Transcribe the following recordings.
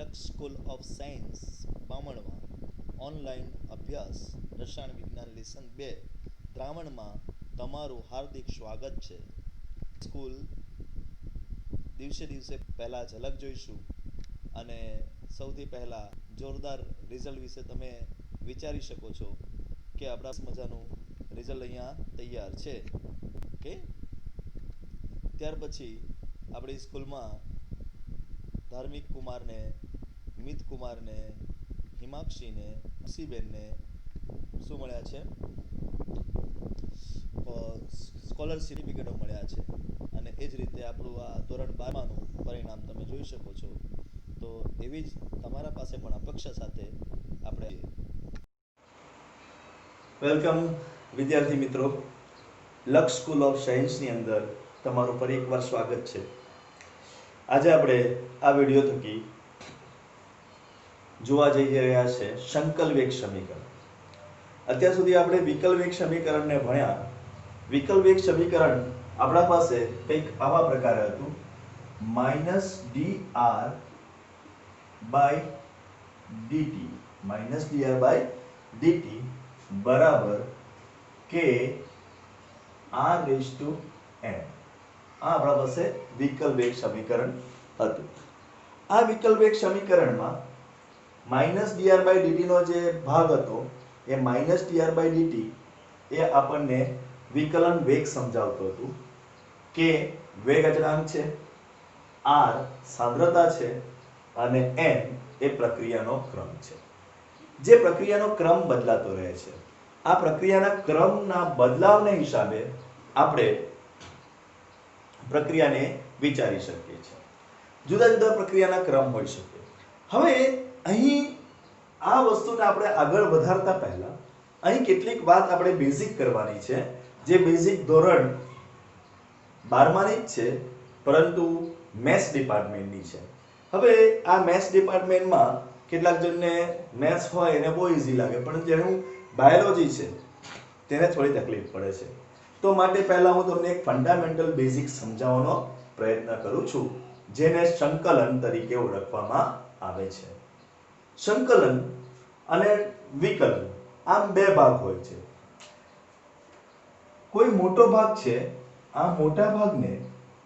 લક્ષ school of science બામણમાં online અભ્યાસ રસાયણ વિજ્ઞાન લેસન 2 દ્રાવણમાં તમારું હાર્દિક સ્વાગત છે. સ્કૂલ દિવસે દિવસે પહેલા ઝલક જોઈશું અને સૌથી પહેલા જોરદાર રિઝલ્ટ વિશે તમે વિચારી શકો છો કે આપણા મજાનું રિઝલ્ટ અહીંયા તૈયાર છે. ઓકે, ત્યાર પછી આપણી સ્કૂલમાં ધાર્મિક કુમારને, મિત કુમારને, હિમાક્ષીને, અક્ષીબેનને શું મળ્યા છે? સ્કોલરશિપ સર્ટિફિકેટો મળ્યા છે. અને એ જ રીતે આપણું આ ધોરણ 12નું પરિણામ તમે જોઈ શકો છો. તો એવી જ તમારા પાસે પણ અપેક્ષા સાથે આપણે વેલકમ વિદ્યાર્થી મિત્રો, લક્ષ સ્કૂલ ઓફ સાયન્સની અંદર તમારું ફરી એકવાર સ્વાગત છે. આજે આપણે આ વિડીયો થકી જોવા જઈ રહ્યા છે સંકલ વેગ સમીકરણ. અત્યાર સુધી આપણે વિકલ વેગ સમીકરણને ભણ્યા. વિકલ વેગ સમીકરણ આપણા પાસે કંઈક આવા પ્રકારે હતું: -dr બાય dt બરાબર k r⁻n. આ આપણા પાસે વિકલ વેગ સમીકરણ હતું. આ વિકલ વેગ સમીકરણમાં -dr/dt નો જે ભાગ હતો એ -dr/dt એ આપણને વિકલન વેગ સમજાવતું હતું. k વેગ અચળાંક છે, r સાંદ્રતા છે અને n એ પ્રક્રિયાનો ક્રમ છે. જે પ્રક્રિયાનો ક્રમ બદલાતો રહે છે, આ પ્રક્રિયાના ક્રમના બદલાવને હિસાબે આપણે પ્રક્રિયાને વિચારી શકીએ છીએ. જુદા જુદા પ્રક્રિયાના ક્રમ હોઈ શકે. હવે અહીં આ વસ્તુને આપણે આગળ વધારતા પહેલા અહીં કેટલીક વાત આપણે બેઝિક કરવાની છે, જે બેઝિક ધોરણ 12માની જ છે, પરંતુ મેથ્સ ડિપાર્ટમેન્ટની છે. હવે આ મેથ્સ ડિપાર્ટમેન્ટમાં કેટલાક જણને મેથ્સ હોય એને બહુ ઈઝી લાગે, પણ જેનું બાયોલોજી છે તેને થોડી તકલીફ પડે છે. તો માટે પહેલા હું તમને એક ફંડામેન્ટલ બેઝિક સમજાવવાનો પ્રયત્ન કરું છું, જેને સંકલન તરીકે ઓળખવામાં આવે છે. સંકલન અને વિકલન આમ બે ભાગ હોય છે. કોઈ મોટો ભાગ છે, આ મોટા ભાગને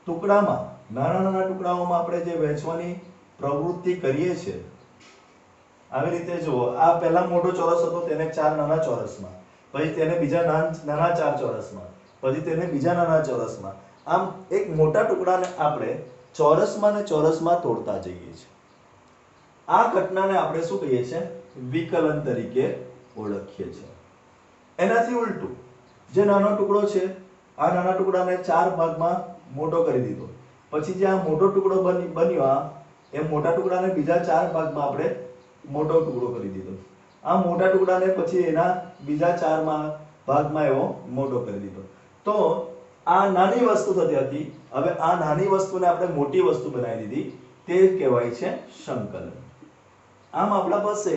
ટુકડામાં, નાના નાના ટુકડાઓમાં આપણે જે વહેંચવાની પ્રવૃત્તિ કરીએ છીએ, આવી રીતે જુઓ, આ પહેલા મોટો ચોરસ હતો તેને 4 નાના ચોરસમાં, પછી તેને બીજા નાના 4 ચોરસમાં, પછી તેને બીજા નાના ચોરસમાં, આમ એક મોટા ટુકડાને આપણે ચોરસમાં ને ચોરસમાં તોડતા જઈએ છીએ. આ ઘટનાને આપણે શું કહીએ છીએ? વિકલન તરીકે ઓળખીએ છીએ. એનાથી ઉલટું, જે નાનો ટુકડો છે, આ નાના ટુકડાને 4 ભાગમાં મોટો કરી દીધો, પછી જે આ મોટો ટુકડો બન્યો, એ મોટા ટુકડાને બીજા 4 ભાગમાં આપણે મોટો ટુકડો કરી દીધો. આ મોટા ટુકડાને પછી એના બીજા 4 ભાગમાં એવો મોટો કરી દીધો. તો આ નાની વસ્તુ થતી હતી, હવે આ નાની વસ્તુને આપણે મોટી વસ્તુ બનાવી દીધી, તે કહેવાય છે સંકલન. આમ આપણા પાસે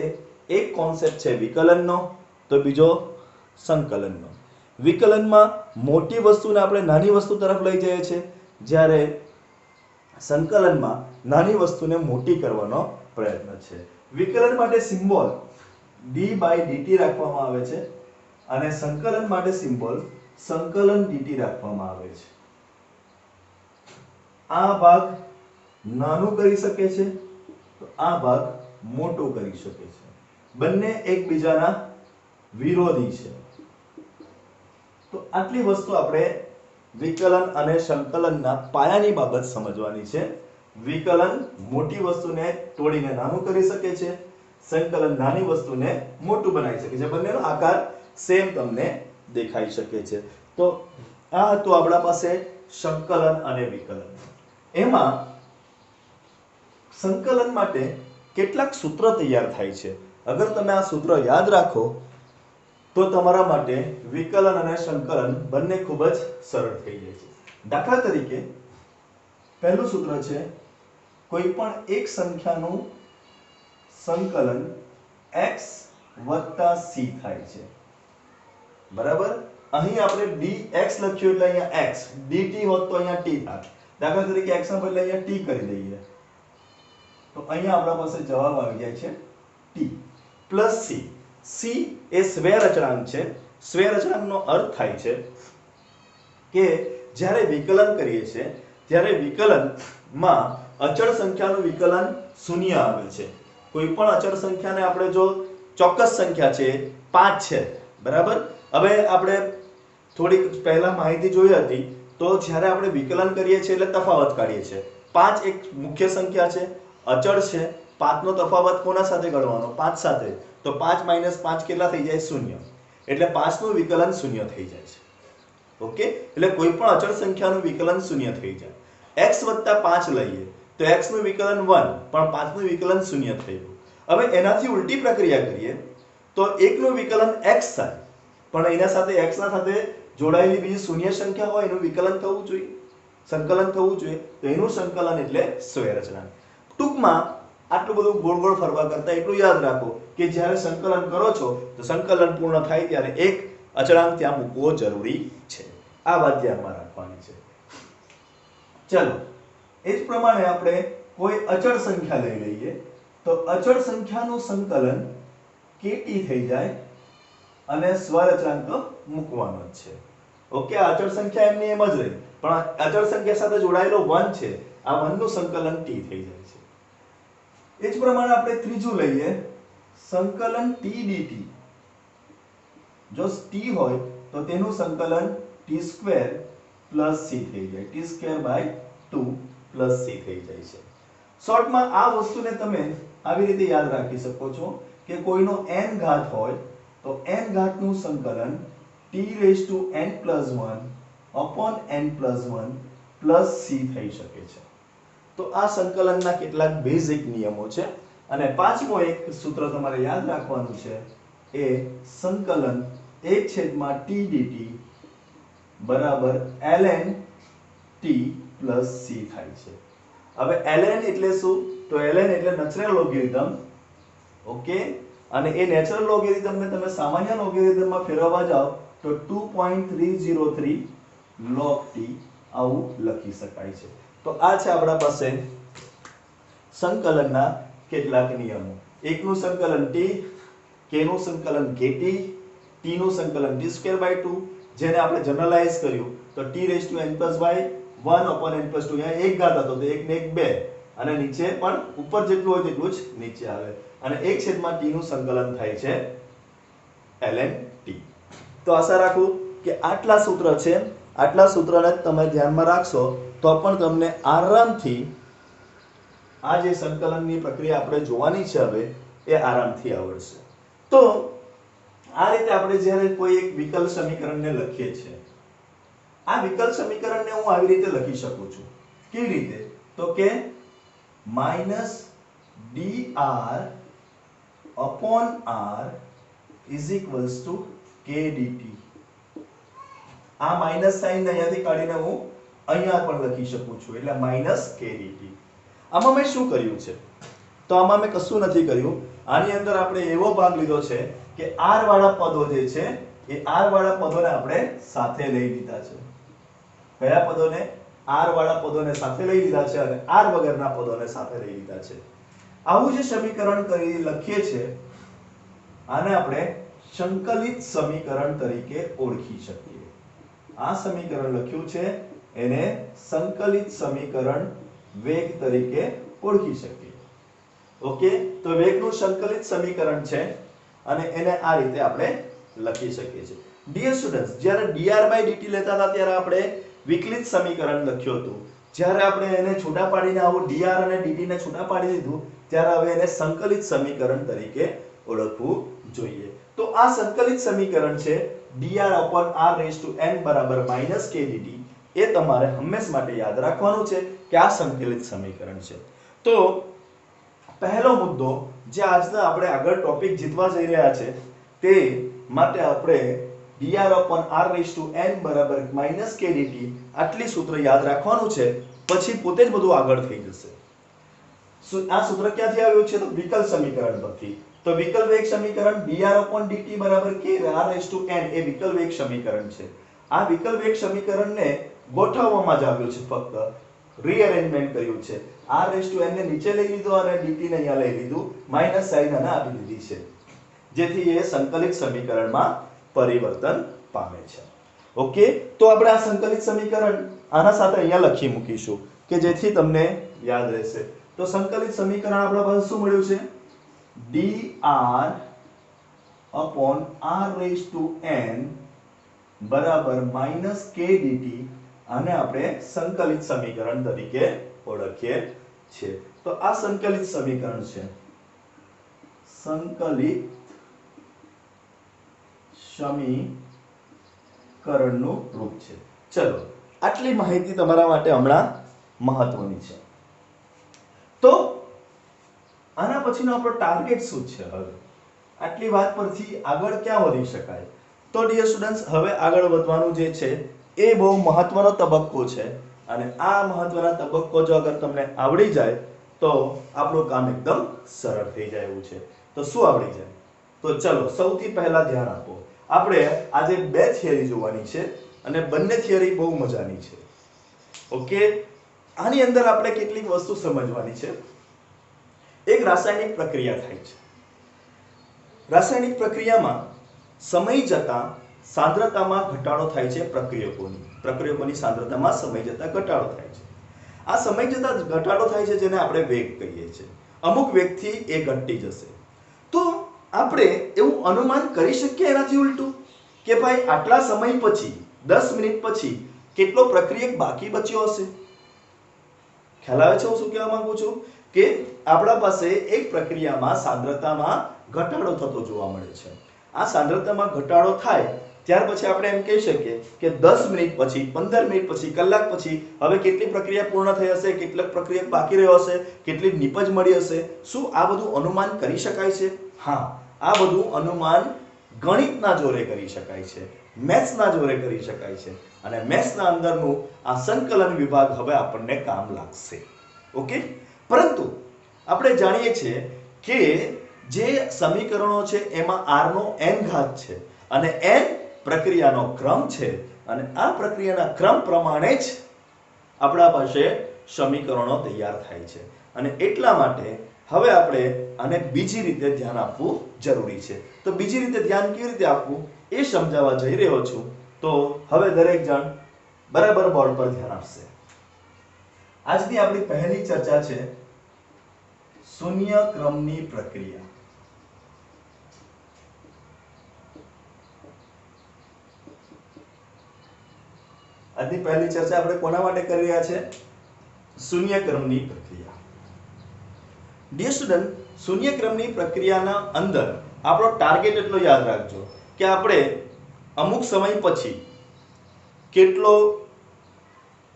એક કોન્સેપ્ટ છે વિકલનનો, તો બીજો સંકલનનો. વિકલનમાં મોટી વસ્તુને આપણે નાની વસ્તુ તરફ લઈ જઈએ છીએ, જ્યારે સંકલનમાં નાની વસ્તુને મોટી કરવાનો પ્રયત્ન છે. વિકલન માટે સિમ્બોલ d/dt રાખવામાં આવે છે અને સંકલન માટે સિમ્બોલ સંકલન dt રાખવામાં આવે છે. આ ભાગ નાનું કરી શકે છે, તો આ ભાગ મોટો કરી શકે છે. બંને એકબીજાના વિરોધી છે. તો આટલી વસ્તુ આપણે વિકલન અને સંકલનના પાયાની બાબત સમજવાની છે. વિકલન મોટી વસ્તુને તોડીને નાનું કરી શકે છે, સંકલન નાની વસ્તુને મોટું બનાવી શકે છે. બંનેનો આકાર સેમ તમને દેખાઈ શકે છે. તો આ હતું આપણા પાસે સંકલન અને વિકલન. એમાં સંકલન માટે કેટલાક સૂત્ર તૈયાર થાય છે. અગર તમે આ સૂત્ર યાદ રાખો તો તમારા માટે વિકલન અને સંકલન બંને ખૂબ જ સરળ થઈ જાય છે. દાખલા તરીકે પહેલું સૂત્ર છે, કોઈ પણ એક સંખ્યાનું સંકલન x + c થાય છે. બરાબર? અહીં આપણે dx લખ્યું એટલે અહીંયા x, dt હોત તો અહીંયા t થાત. દાખલા તરીકે x ના બદલે અહીંયા t કરી દઈએ, તો તો અહીંયા આપણા પાસે જવાબ આવી જાય છે t પ્લસ c. c એ સ્વેર અચળાંક છે. સ્વેર અચળાંકનો અર્થ થાય છે કે જ્યારે વિકલન કરીએ છીએ ત્યારે વિકલનમાં અચળ સંખ્યાનું વિકલન શૂન્ય આવે છે. કોઈ પણ અચળ સંખ્યાને આપણે જો ચોક્કસ સંખ્યા છે 5 છે બરાબર. હવે આપણે થોડીક પહેલા માહિતી જોઈ હતી તો જ્યારે આપણે વિકલન કરીએ છીએ એટલે તફાવત કાઢીએ છીએ. 5 એક મુખ્ય સંખ્યા છે, અચળ છે. 5 નો તફાવત કોના સાથે ગણવાનો? 5 સાથે. તો 5 - 5 કેટલા થઈ જાય? 0. એટલે 5 નું વિકલન 0 થઈ જાય છે. ઓકે, એટલે કોઈ પણ અચળ સંખ્યાનું વિકલન 0 થઈ જાય. x + 5 લઈએ તો x નું વિકલન 1 પણ 5 નું વિકલન 0 થઈ ગયું. હવે એનાથી ઉલટી પ્રક્રિયા કરીએ તો 1 નું વિકલન x થાય પણ એના સાથે x ના સાથે જોડાયેલી બીજી શૂન્ય સંખ્યા હોય એનું વિકલન થવું જોઈએ, સંકલન થવું જોઈએ. તો એનું સંકલન એટલે સ્વેર અચળાંક. ટૂંકમાં આટલું બધું ગોળ ગોળ ફરવા કરતા એટલું યાદ રાખો કે જ્યારે સંકલન કરો છો તો સંકલન પૂર્ણ થાય ત્યારે એક અચળાંક ત્યાં મૂકવો જરૂરી છે. આ વાત ધ્યાનમાં રાખવાની છે. ચલો, એ જ પ્રમાણે આપણે કોઈ અચળ સંખ્યા લઈ લઈએ તો અચળ સંખ્યાનું સંકલન kt થઈ જાય અને સ્વર અચળાંક તો મૂકવાનો જ છે. ઓકે, આ અચળ સંખ્યા એમની એમ જ રહી પણ અચળ સંખ્યા સાથે જોડાયેલો 1 છે. આ 1 નું સંકલન t થઈ જાય છે. એ જ પ્રમાણે આપણે ત્રીજું લઈએ સંકલન t dt. જો t હોય તો તેનું સંકલન t² + c થઈ જાય. t²/2 + c થઈ જાય છે. શોર્ટમાં આ વસ્તુને તમે આવી રીતે યાદ રાખી શકો છો કે કોઈનો n ઘાત હોય તો n ઘાતનું સંકલન tn+1 n+1 + c થઈ શકે છે. તો આ સંકલનના કેટલાક બેઝિક નિયમો છે. અને પાંચમો એક સૂત્ર તમારે યાદ રાખવાનું છે એ સંકલન 1/t dt = ln t + c થાય છે. હવે ln એટલે શું? તો ln એટલે નેચરલ લોગેરિધમ. ઓકે, અને એ નેચરલ લોગેરિધમને તમે સામાન્ય લોગેરિધમમાં ફેરવવા જાઓ તો 2.303 log t આવું લખી શકાય છે. તો આ છે આપણા પાસે સંકલનના કેટલાક નિયમો. એકનું સંકલન t, k નું સંકલન kt, t નું સંકલન t²/2 જેને આપણે જનરલાઈઝ કર્યું તો tn+1/n+2. અહીંયા એક ઘાત હતો તો 1 ને 1 2 અને નીચે પણ ઉપર જેટલું હોય તેટલું જ નીચે આવે અને 1/t નું સંકલન થાય છે ln t. તો આશા રાખું કે આટલા સૂત્ર છે. આટલા સૂત્રને તમે ધ્યાનમાં રાખશો તો પણ તમને આરામથી આ જે સંકલનની પ્રક્રિયા આપણે જોવાની છે હવે એ આરામથી આવડશે. તો આ રીતે આપણે જ્યારે કોઈ એક વિકલ સમીકરણને લખીએ છીએ, આ વિકલ સમીકરણને હું આવી રીતે લખી શકું છું. કેવી રીતે? તો કે -dr/r = k dt. આ માઈનસ સાઈન અહીંયાથી કાઢીને હું અહીંયા પણ લખી શકું છું એટલે -k dt. આમાં મેં શું કર્યું છે? તો આમાં મેં કશું નથી કર્યું. આની અંદર આપણે એવો ભાગ લીધો છે કે r વાળા પદો જે છે એ r વાળા પદોને આપણે સાથે લઈ લીધા છે. કયા પદોને? r વાળા પદોને સાથે લઈ લીધા છે અને r વગરના પદોને સાથે લઈ લીધા છે. આવું જે સમીકરણ કરી લખીએ છે આને આપણે સંકલિત સમીકરણ તરીકે ઓળખી શકીએ. આ સમીકરણ લખ્યું છે એને સંકલિત સમીકરણ વેગ તરીકે ઓળખી શકીએ. ઓકે, તો વેગનું સંકલિત સમીકરણ છે અને એને આ રીતે આપણે લખી શકીએ છીએ. ડિયર સ્ટુડન્ટ્સ, જ્યારે dr/dt લેતા હતા ત્યારે આપણે વિકલિત સમીકરણ લખ્યું હતું. જ્યારે આપણે એને છૂટા પાડીને આવું dr અને dt ને છૂટા પાડી દીધું ત્યારે હવે એને સંકલિત સમીકરણ તરીકે ઓળખવું જોઈએ. તો આ સંકલિત સમીકરણ છે dr/rn = -k dt. એ તમારે હંમેશા માટે યાદ રાખવાનું છે કે આ સંકલિત સમીકરણ છે. તો પહેલો મુદ્દો જે આજના આપણે આગળ ટોપિક જીતવા જઈ રહ્યા છે તે માટે આપણે dr/rn = -k dt આટલી સૂત્ર યાદ રાખવાનું છે. પછી પોતે જ બધું આગળ થઈ જશે. આ સૂત્ર ક્યાંથી આવ્યું છે? તો વિકલ સમીકરણ પરથી. તો વિકલ વેગ સમીકરણ dr/dt = k/r/n એ વિકલ વેગ સમીકરણ છે. આ વિકલ વેગ સમીકરણને ગોઠવવામાં જ આવ્યું છે, ફક્ત રીઅરેન્જમેન્ટ કર્યું છે. r/n ને નીચે લઈ લીધો અને dt ને અહીંયા લઈ લીધું, માઈનસ સાઈન અને આપી દીધી છે, જેથી એ સંકલિત સમીકરણમાં પરિવર્તન પામે છે. ઓકે, તો આપણે આ સંકલિત સમીકરણ આના સાથે અહીંયા લખી મૂકીશું કે જેથી તમને યાદ રહેશે. તો સંકલિત સમીકરણ આપણા પાસે શું મળ્યું છે? dr upon r/n બરાબર માઈનસ k dt. આને આપણે સંકલિત સમીકરણ તરીકે ઓળખીએ છીએ. તો આ સંકલિત સમીકરણ છે, સંકલિત સમીકરણનું રૂપ છે. ચલો, આટલી માહિતી તમારા માટે હમણાં મહત્વની છે. તો આના પછીનો આપણો ટાર્ગેટ શું છે? હવે આટલી વાત પરથી આગળ ક્યાં વધી શકાય? તો ડિયર સ્ટુડન્ટ્સ, હવે આગળ વધવાનું જે છે એ બહુ મહત્વનો તબક્કો છે અને આ મહત્વના તબક્કો જો અગર તમને આવડી જાય તો આપણું કામ એકદમ સરળ થઈ જાય એવું છે. તો શું આવડી જાય? તો ચલો, સૌથી પહેલા ધ્યાન આપો. આપણે આજે બે થિયરી જોવાની છે અને બંને થિયરી બહુ મજાની છે. ઓકે, આની અંદર આપણે કેટલીક વસ્તુ સમજવાની છે. એક રાસાયણિક પ્રક્રિયા થાય છે. રાસાયણિક પ્રક્રિયામાં સમય જતાં સાંદ્રતામાં ઘટાડો થાય છે. પ્રક્રિયકોની સાંદ્રતામાં સમય જતાં ઘટાડો થાય છે. આ સમય જતાં ઘટાડો થાય છે જેને આપણે વેગ કહીએ છીએ. અમુક વેગથી એ ઘટતી જશે. તો આપણે એવું અનુમાન કરી શકીએ એનાથી ઉલટું કે ભાઈ આટલા સમય પછી 10 મિનિટ પછી કેટલો પ્રક્રિયક બાકી બચ્યો હશે? ખ્યાલ આવે છે હું શું કહેવા માંગુ છું? કે આપણા પાસે એક પ્રક્રિયામાં સાંદ્રતામાં ઘટાડો થતો જોવા મળે છે. આ સાંદ્રતામાં ઘટાડો થાય ત્યાર પછી આપણે એમ કહી શકીએ કે 10 મિનિટ પછી, 15 મિનિટ પછી, કલાક પછી હવે કેટલી પ્રક્રિયા પૂર્ણ થઈ હશે, કેટલાક પ્રક્રિયક બાકી રહ્યો હશે, કેટલી નિપજ મળી હશે. શું આ બધું અનુમાન કરી શકાય છે? હા, આ બધું અનુમાન ગણિતના જોરે કરી શકાય છે, મેથ્સના જોરે કરી શકાય છે અને મેથ્સના અંદરનું આ સંકલન વિભાગ હવે આપણને કામ લાગશે. ઓકે, પરંતુ આપણે જાણીએ છીએ કે જે સમીકરણો છે એમાં r નો n ઘાત છે અને n પ્રક્રિયાનો ક્રમ છે અને આ પ્રક્રિયાના ક્રમ પ્રમાણે જ આપણા પાસે સમીકરણો તૈયાર થાય છે અને એટલા માટે હવે આપણે આને બીજી રીતે ધ્યાન આપવું જરૂરી છે. તો બીજી રીતે ધ્યાન કેવી રીતે આપવું એ સમજાવવા જઈ રહ્યો છું. તો હવે દરેક જણ બરાબર બોર્ડ પર ધ્યાન આપશે. આજની આપણી પહેલી ચર્ચા છે શૂન્ય ક્રમની પ્રક્રિયા. આજની પહેલી ચર્ચા આપણે કોના માટે કરી રહ્યા છે? શૂન્ય ક્રમની પ્રક્રિયા. ડિયર સ્ટુડન્ટ, શૂન્ય ક્રમની પ્રક્રિયાના અંદર આપણો ટાર્ગેટ એટલો યાદ રાખજો કે આપણે અમુક સમય પછી કેટલો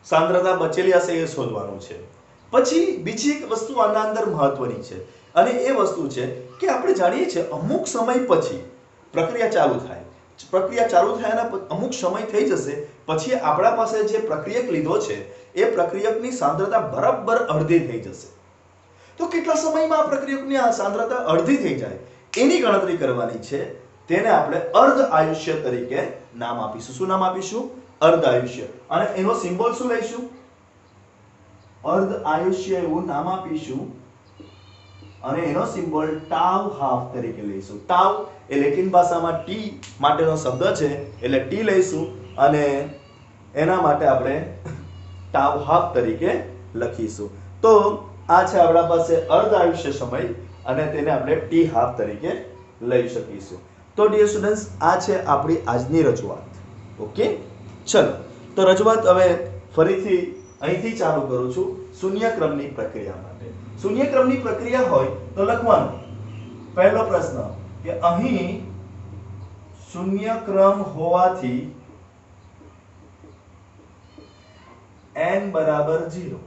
સાંદ્રતા બચેલી હશે એ શોધવાનું છે. પછી બીજી એક વસ્તુ આના અંદર મહત્વની છે અને એ વસ્તુ છે કે આપણે જાણીએ છીએ અમુક સમય પછી પ્રક્રિયા ચાલુ થાય. પ્રક્રિયા ચાલુ થયાના અમુક સમય થઈ જશે પછી આપણા પાસે જે પ્રક્રિયક લીધો છે એ પ્રક્રિયકની સાંદ્રતા બરાબર અડધી થઈ જશે. તો કેટલા સમયમાં આ પ્રક્રિયકની સાંદ્રતા અડધી થઈ જાય એની ગણતરી કરવાની છે. તેને આપણે અર્ધ આયુષ્ય તરીકે નામ આપીશું. શું નામ આપીશું? અર્ધ આયુષ્ય. અને એનો સિમ્બોલ શું લઈશું? અર્ધ આયુષ્ય એવું નામ આપીશું અને એનો સિમ્બોલ ટાઉ હાફ તરીકે લઈશું. ટાઉ એ લેટિન ભાષામાં ટી માટેનો શબ્દ છે એટલે ટી લઈશું અને એના માટે આપણે ટાઉ હાફ તરીકે લખીશું. તો આ છે આપણા પાસે અર્ધ આયુષ્ય સમય અને તેને આપણે ટી હાફ તરીકે લઈ શકીશું. તો ડિયર સ્ટુડન્ટ્સ, આ છે આપણી આજની રજૂઆત. ઓકે, ચલો તો રજૂઆત હવે ફરીથી અહીંથી ચાલુ કરું છું. શૂન્ય ક્રમની પ્રક્રિયા માટે શૂન્ય ક્રમની પ્રક્રિયા હોય તો લખવાનું પહેલો પ્રશ્ન કે અહીં શૂન્ય ક્રમ હોવાથી n બરાબર 0.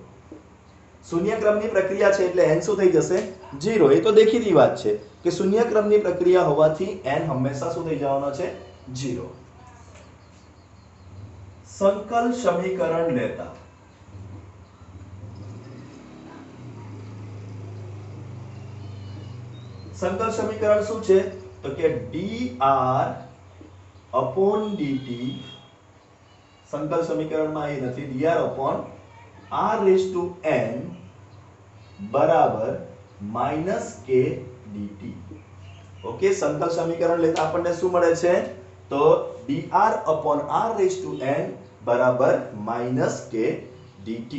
શૂન્ય ક્રમની પ્રક્રિયા છે એટલે n શું થઈ જશે? 0. એ તો દેખીતી વાત છે કે શૂન્ય ક્રમની પ્રક્રિયા હોવાથી n હંમેશા શું થઈ જવાનો છે? 0. સંકલ સમીકરણ લેતા સંકલ સમીકરણ શું છે? તો કે dr upon dt. સંકલ સમીકરણમાં એ નથી dr upon r raised to n બરાબર માઇનસ કે dt. ઓકે, સંકલ સમીકરણ લેતા આપણને શું મળે છે? તો dr upon r raised to n બરાબર માઇનસ કે dt.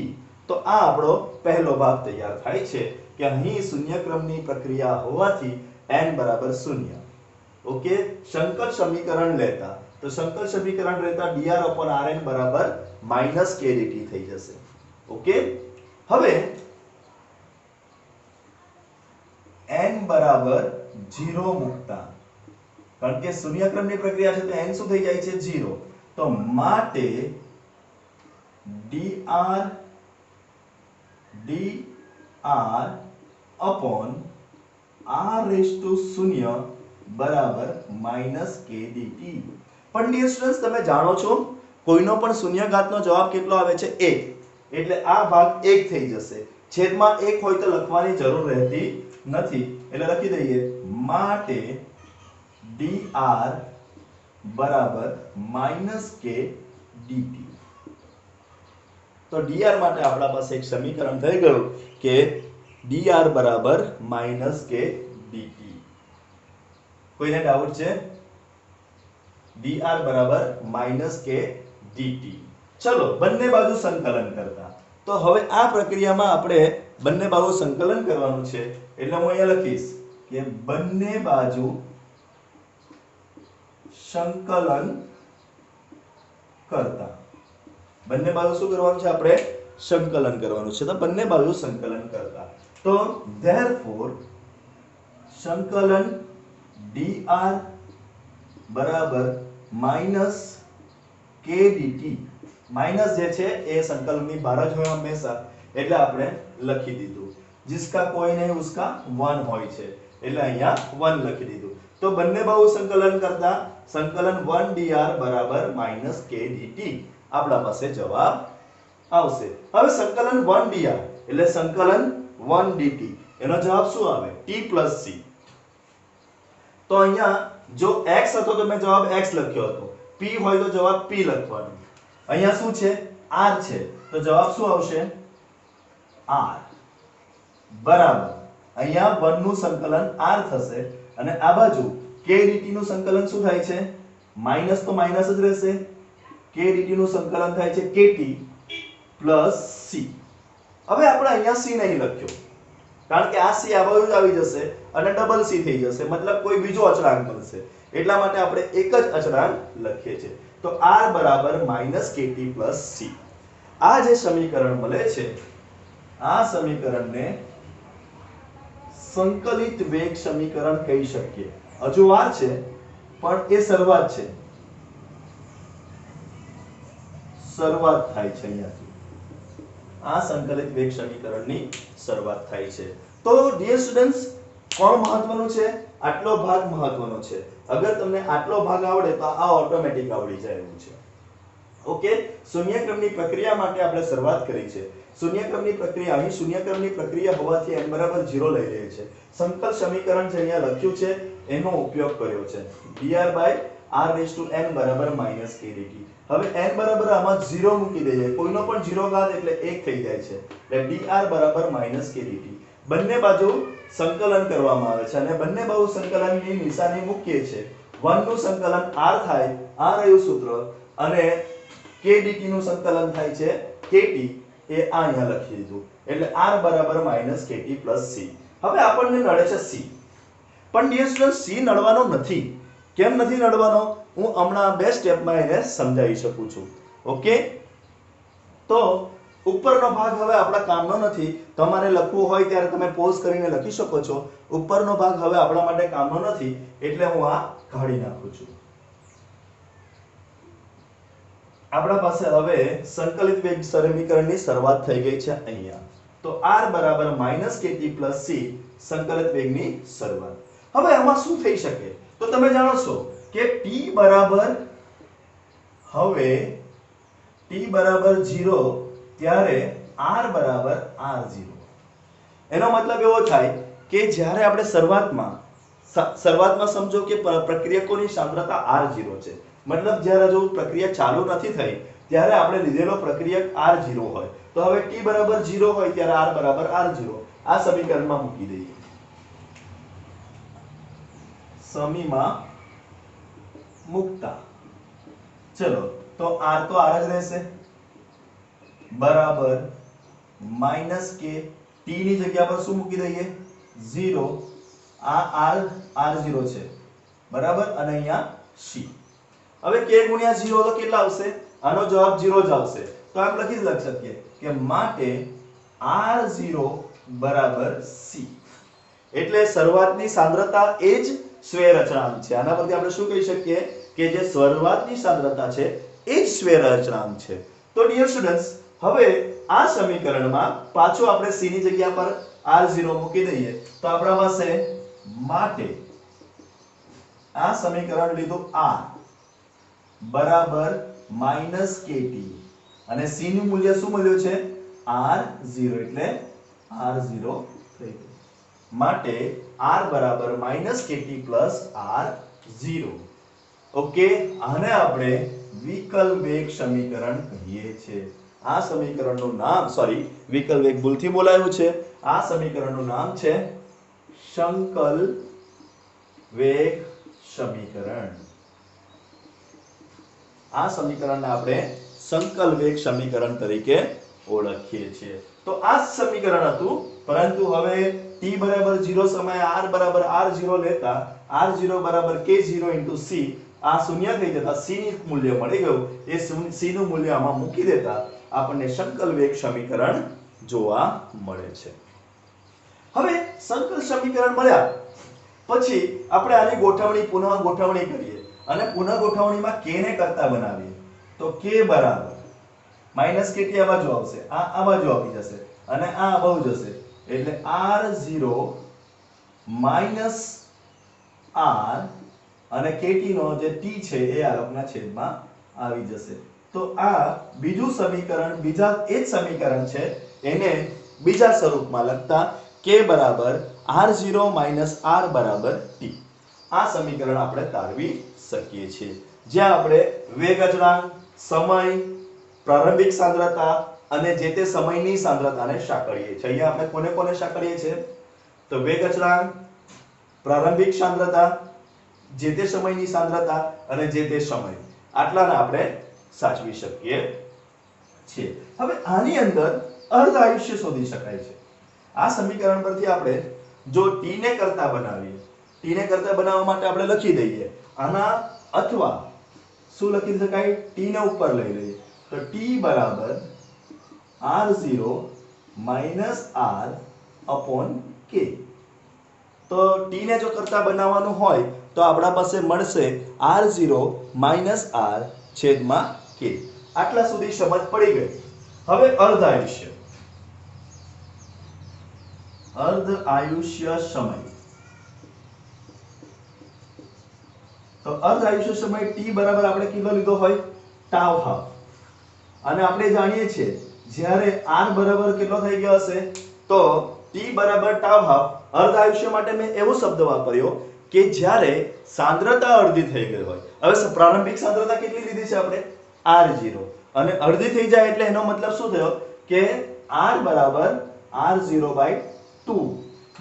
તો આ આપણો પહેલો ભાગ તૈયાર થાય છે કે અહીં શૂન્યક્રમની પ્રક્રિયા હોવાથી n બરાબર 0. ઓકે, સંકલ સમીકરણ લેતા તો સંકલ સમીકરણ લેતા dr upon rn બરાબર માઇનસ કે dt થઈ જશે. ઓકે, હવે n બરાબર 0 મૂકતા, કારણ કે શૂન્યક્રમની પ્રક્રિયા છે તો n શું થઈ જાય છે? 0. તો માટે dr upon r raised to 0 બરાબર માઇનસ કે dt. પણ ડિયર સ્ટુડન્ટ્સ, તમે જાણો છો કોઈનો પણ શૂન્યઘાતનો જવાબ કેટલો આવે છે? 1. એટલે આ ભાગ 1 થઈ જશે. છેદમાં 1 હોય તો લખવાની જરૂર રહેતી નથી, એટલે લખી દઈએ માટે dr બરાબર માઇનસ કે dt. તો dr માટે આપણા પાસે એક સમીકરણ થઈ ગયું કે dr બરાબર માઇનસ કે dt. કોઈને ડાઉટ છે? dr બરાબર માઇનસ કે dt. ચલો બંને બાજુ સંકલન કરતા. તો હવે આ પ્રક્રિયામાં આપણે બંને બાજુ સંકલન કરવાનું છે, એટલે હું અહીંયા લખીશ કે બંને બાજુ સંકલન કરતા. બંને બાજુ શું કરવાનું છે? આપણે સંકલન કરવાનું છે. તો બંને બાજુ સંકલન કરતા, તો therefore સંકલન dr બરાબર માઇનસ કે dt. માઇનસ જે છે એ સંકલનની બહાર જ હોય હંમેશા, એટલે આપણે લખી દીધું. जिसका कोई नहीं उसका 1 હોય છે, એટલે અહીંયા 1 લખી દીધું. તો બંને બાજુ સંકલન કરતા સંકલન 1 dr બરાબર માઇનસ કે dt આપણા પાસે જવાબ આવશે. હવે સંકલન 1 dr એટલે સંકલન 1 dt, એનો જવાબ શું આવે? t plus c. તો અહીંયા જો x હતો તો મેં જવાબ x લખ્યો હતો, p હોય તો જવાબ p લખવાનો. અહીંયા શું છે? r છે, તો જવાબ શું આવશે? r બરાબર અહીંયા 1 નું સંકલન r થશે અને આ બાજુ k dt નું સંકલન શું થાય છે? માઈનસ તો માઈનસ જ રહેશે. k dt નું સંકલન થાય છે kt c. હવે આપણે અહીંયા c નહીં લખ્યો, કારણ કે આ c આ બાજુ જ આવી જશે અને ડબલ c થઈ જશે, મતલબ કોઈ બીજો અચળાંક મળશે, એટલા માટે આપણે એક જ અચળાંક લખીએ છીએ. તો r બરાબર -kt c. આ જે સમીકરણ મળે છે, આ સમીકરણને સંકલિત વેગ સમીકરણ કહી શકીએ. હજુ વાર છે પણ એ શરૂઆત છે, શરૂઆત થાય છે અહીંયાથી. આ સંકલિત વેગ સમીકરણની શરૂઆત થાય છે. તો ડિયર સ્ટુડન્ટ્સ, કોણ મહત્વનું છે? આટલો ભાગ મહત્વનો છે. અગર તમને આટલો ભાગ આવડે તો આ ઓટોમેટિક આવડી જાય એવું છે. ઓકે, શૂન્યક્રમની પ્રક્રિયા માટે આપણે શરૂઆત કરી છે. શૂન્યક્રમની પ્રક્રિયા, અહીં શૂન્યક્રમની પ્રક્રિયા હોવાથી n બરાબર 0 લઈ રહી છે. સંકલ સમીકરણ જે અહીંયા લખ્યું છે એનો ઉપયોગ કર્યો છે. dr by r raised to n બરાબર -k dt. હવે n બરાબર આમાં 0 મૂકી દઈએ, કોઈનો પણ 0 ઘાત એટલે 1 થઈ જાય છે, એટલે dr બરાબર -k dt. બંને બાજુ સંકલન કરવામાં આવે છે અને બંને બાજુ સંકલનની નિશાની મૂકીએ છે. 1 નું સંકલન r થાય, આ રહ્યું સૂત્ર, અને k dt નું સંકલન થાય છે kt, એ આ અહીંયા લખી દીધું, એટલે r બરાબર -kt plus c. હવે આપણને નડે છે c, પણ ડિયર સ્ટુડન્ટ c નડવાનો નથી. કેમ નથી નડવાનો? હું હમણાં બે સ્ટેપમાં એને સમજાવી શકું છું. ઓકે, તો ઉપરનો ભાગ હવે આપણા કામનો નથી. તમારે લખવું હોય ત્યારે તમે પોઝ કરીને લખી શકો છો. ઉપરનો ભાગ હવે આપણા માટે કામનો નથી, એટલે હું આ કાઢી નાખું છું. આપણા પાસે હવે સંકલિત વેગ સમીકરણની શરૂઆત થઈ ગઈ છે અહીંયા. તો r બરાબર -kt plus c સંકલિત વેગની શરૂઆત. હવે આમાં શું થઈ શકે? તો તમે જાણો છો કે t બરાબર, હવે t બરાબર 0 ત્યારે r બરાબર r0. એનો મતલબ એવો થાય કે જ્યારે આપણે શરૂઆતમાં સમજો કે પ્રક્રિયકોની સાંદ્રતા r0 છે, મતલબ જ્યારે જો પ્રક્રિયા ચાલુ નથી થઈ ત્યારે આપણે લીધેલો પ્રક્રિયક r0 હોય, તો હવે t બરાબર 0 હોય ત્યારે r બરાબર r0. આ સમીકરણમાં મૂકી દઈએ, સમીમાં મૂકતા ચલો તો r તો r જ રહેશે બરાબર માઈનસ કે t ની જગ્યા પર શું મૂકી દઈએ 0, આ r0 છે બરાબર અને અહીંયા c. હવે k ગુણ્યા 0 તો કેટલા આવશે? આનો જવાબ 0 જ આવશે. તો આમ લખી શકીએ કે માટે r0 બરાબર c. એટલે શરૂઆતની સાંદ્રતા એ જ સ્વૈર અચળાંક છે. આના પરથી આપણે શું કહી શકીએ કે જે શરૂઆતની સાંદ્રતા છે એ જ સ્વૈર અચળાંક છે. તો ડિયર સ્ટુડન્ટ્સ, હવે આ સમીકરણમાં પાછો આપણે c ની જગ્યા પર r0 મૂકી દઈએ તો આપણા પાસે માટે આ સમીકરણ લીધું r બરાબર -kt અને c નું મૂલ્ય શું મળ્યું છે r0 એટલે r0 થઈ ગયું. માટે r બરાબર -kt r0. ઓકે, આને આપણે વિકલ વેગ સમીકરણ કહીએ છીએ. આ સમીકરણનું નામ વિકલ વેગ ભૂલથી બોલાયું છે. આ સમીકરણનું નામ છે સંકલ વેગ સમીકરણ. આ સમીકરણને આપણે સંકલ વેગ સમીકરણ તરીકે ઓળખીએ છીએ. તો આ સમીકરણ હતું, પરંતુ હવે t બરાબર 0 સમયે r બરાબર r0 લેતા r0 બરાબર k0 c આ શૂન્ય થઈ જતા c નું મૂલ્ય મળી ગયું. એ c નું મૂલ્ય આમાં મૂકી દેતા આપણને સંકલ વેગ સમીકરણ જોવા મળે છે. હવે સંકલ સમીકરણ મળ્યા પછી આપણે આની ગોઠવણી પુનઃ ગોઠવણી કરીએ અને પુનઃ ગોઠવણીમાં k ને કરતા બનાવીએ તો k બરાબર -kt આ બાજુ આવશે, આ બાજુ આવી જશે અને આ બાજુ જશે એટલે r0 r અને kt નો જે t છે એ આ લોકના છેદમાં આવી જશે. તો આ બીજું સમીકરણ બીજા એ જ સમીકરણ છે, એને બીજા સ્વરૂપમાં લખતા k બરાબર r0 r બરાબર t. આ સમીકરણ આપણે તારવી શકીએ છીએ, જ્યાં આપણે વેગ અચળાંક, સમય, પ્રારંભિક સાંદ્રતા અને જે તે સમયની સાંદ્રતાને સાંકળીએ છીએ. અહીંયા આપણે કોને કોને સાંકળીએ છીએ? તો વેગ અચળાંક, પ્રારંભિક સાંદ્રતા, જે તે સમયની સાંદ્રતા અને જે તે સમય, આટલાને આપણે સાચવી શકીએ છીએ. હવે આની અંદર અર્ધ આયુષ્ય શોધી શકાય છે. આ સમીકરણ પરથી આપણે જો t ને કરતા બનાવીએ, t ને કરતા બનાવવા માટે આપણે લખી દઈએ આના, અથવા શું લખી શકાય? t ને ઉપર લઈ લઈએ તો t બરાબર r0 r upon k. તો t ને જો કરતા બનાવવાનું હોય તો આપણા પાસે મળશે r0 r છેદમાં k. આટલા સુધી સમજ પડી ગઈ. હવે અર્ધ આયુષ્ય સમય. તો અર્ધ આયુષ્ય સમય t બરાબર આપણે કેટલો લીધો હોય? Tau half. અને આપણે જાણીએ છીએ જ્યારે r બરાબર કેટલો થઈ ગયો હશે તો t બરાબર ટાઉ હાફ. અર્ધ આયુષ્ય માટે મેં એવો શબ્દ વાપર્યો કે જ્યારે સાંદ્રતા અડધી થઈ ગઈ હોય. હવે પ્રારંભિક સાંદ્રતા કેટલી લીધી છે આપણે? r0 અને અડધી થઈ જાય એટલે એનો મતલબ શું થયો કે r બરાબર r0/2.